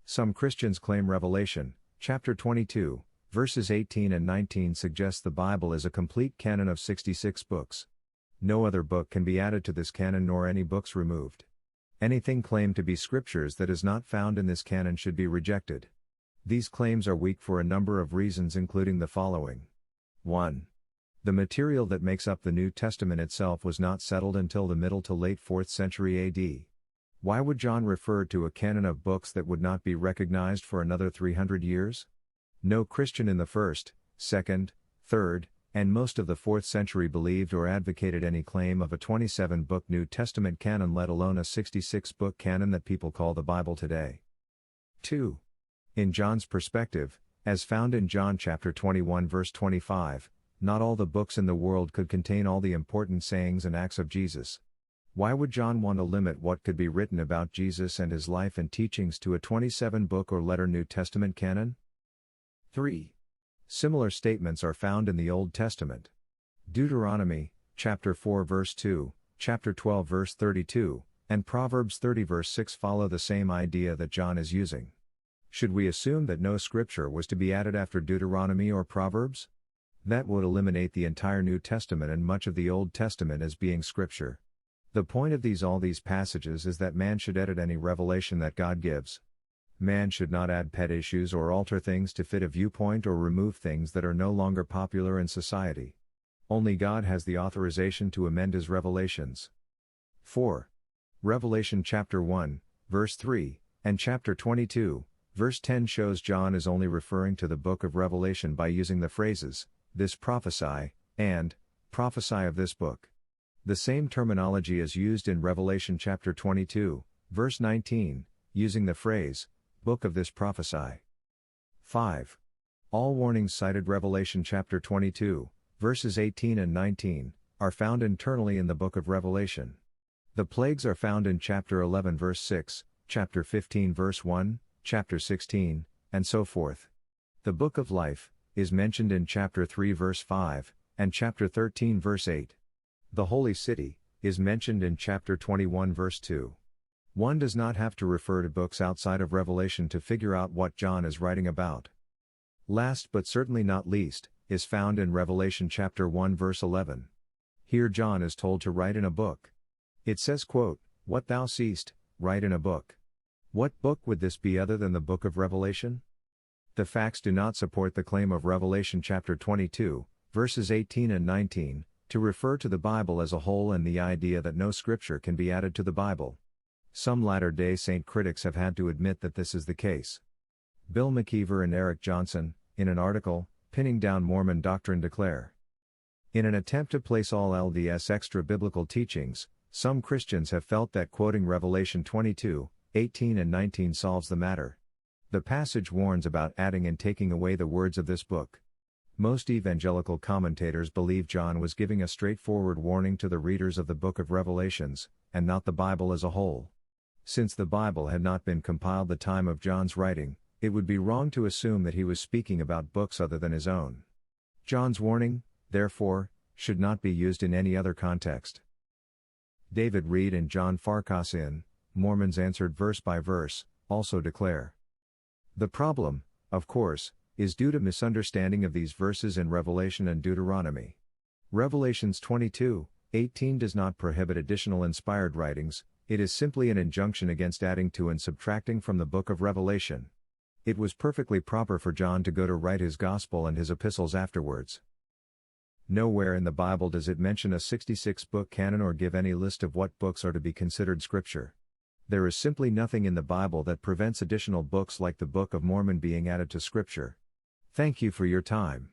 Some Christians claim Revelation, chapter 22, verses 18 and 19 suggests the Bible is a complete canon of 66 books. No other book can be added to this canon nor any books removed. Anything claimed to be scriptures that is not found in this canon should be rejected. These claims are weak for a number of reasons, including the following. 1. The material that makes up the New Testament itself was not settled until the middle to late 4th century AD. Why would John refer to a canon of books that would not be recognized for another 300 years? No Christian in the 1st, 2nd, 3rd, and most of the 4th century believed or advocated any claim of a 27-book New Testament canon, let alone a 66-book canon that people call the Bible today. 2. In John's perspective, as found in John chapter 21 verse 25, not all the books in the world could contain all the important sayings and acts of Jesus. Why would John want to limit what could be written about Jesus and his life and teachings to a 27-book or letter New Testament canon? 3. Similar statements are found in the Old Testament. Deuteronomy, chapter 4 verse 2, chapter 12 verse 32, and Proverbs 30 verse 6 follow the same idea that John is using. Should we assume that no scripture was to be added after Deuteronomy or Proverbs? That would eliminate the entire New Testament and much of the Old Testament as being scripture. The point of all these passages is that man should edit any revelation that God gives. Man should not add pet issues or alter things to fit a viewpoint or remove things that are no longer popular in society. Only God has the authorization to amend his revelations. 4. Revelation chapter 1, verse 3, and chapter 22, verse 10 shows John is only referring to the book of Revelation by using the phrases, "this prophesy," and "prophesy of this book." The same terminology is used in Revelation chapter 22, verse 19, using the phrase, "book of this prophesy." 5. All warnings cited Revelation chapter 22, verses 18 and 19, are found internally in the book of Revelation. The plagues are found in chapter 11 verse 6, chapter 15 verse 1, chapter 16, and so forth. The book of life is mentioned in chapter 3 verse 5, and chapter 13 verse 8. The holy city is mentioned in chapter 21 verse 2. One does not have to refer to books outside of Revelation to figure out what John is writing about. Last but certainly not least, is found in Revelation chapter 1 verse 11. Here John is told to write in a book. It says, quote, "What thou seest, write in a book." What book would this be other than the book of Revelation? The facts do not support the claim of Revelation chapter 22, verses 18 and 19, to refer to the Bible as a whole, and the idea that no scripture can be added to the Bible. Some Latter-day Saint critics have had to admit that this is the case. Bill McKeever and Eric Johnson, in an article, Pinning Down Mormon Doctrine, declare, in an attempt to place all LDS extra-biblical teachings, some Christians have felt that quoting Revelation 22, 18 and 19 solves the matter. The passage warns about adding and taking away the words of this book. Most evangelical commentators believe John was giving a straightforward warning to the readers of the book of Revelations, and not the Bible as a whole. Since the Bible had not been compiled the time of John's writing, it would be wrong to assume that he was speaking about books other than his own. John's warning, therefore, should not be used in any other context. David Reed and John Farkas in Mormons Answered Verse by Verse also declare, the problem, of course, is due to misunderstanding of these verses in Revelation and Deuteronomy. Revelations 22:18 does not prohibit additional inspired writings, it is simply an injunction against adding to and subtracting from the book of Revelation. It was perfectly proper for John to go to write his gospel and his epistles afterwards. Nowhere in the Bible does it mention a 66-book canon or give any list of what books are to be considered scripture. There is simply nothing in the Bible that prevents additional books like the Book of Mormon being added to scripture. Thank you for your time.